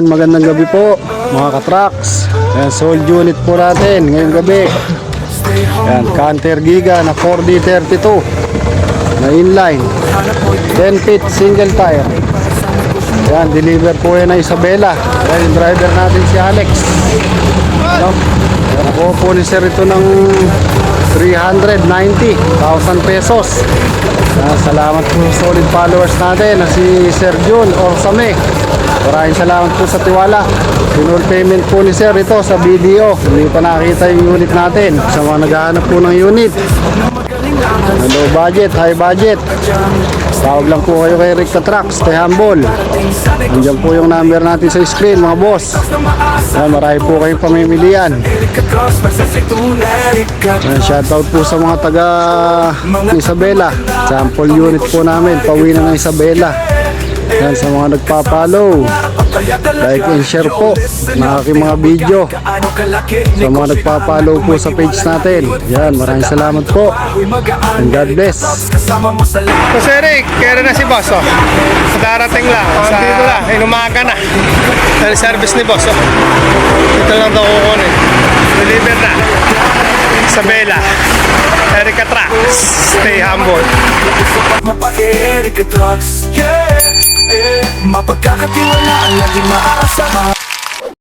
Magandang gabi po mga ka-trucks. Ayan, sold unit po natin ngayong gabi. Ayan, Canter Giga na 4D32 na inline 10 feet single tire. Ayan, deliver po yan na Isabela. Ayan, yung driver natin si Alex. Ayan, nakuha po ni sir ito ng 390,000 pesos. Salamat po sa solid followers natin na si Sir Jun Orsame. Maraming salamat po sa tiwala. Full payment po ni Sir ito sa video. Hindi pa nakita yung unit natin. Sa mga naghahanap po ng unit, low budget, high budget, tawag lang po kayo kay Rick Trucks, kay Humble. Nandiyan po yung number natin sa screen mga boss. Marami po kayong pamimilian. Shoutout po sa mga taga Isabela. Sample unit po namin, pauwi na ng Isabela. Yan, sa mga nagpa-follow, like and share po ng aking mga video. Sa mga nagpa-follow po sa page natin, yan, maraming salamat po and God bless. So Sir Rick, kaya na si boss, oh. Darating lang, dito na, inumaga na. Dahil service ni boss, oh. Ito lang daw kukunin. Deliver na Isabela, Erica Trucks. Stay humble. Erika Trucks, yeah, mapagkakatiwalaan, laging maaasahan.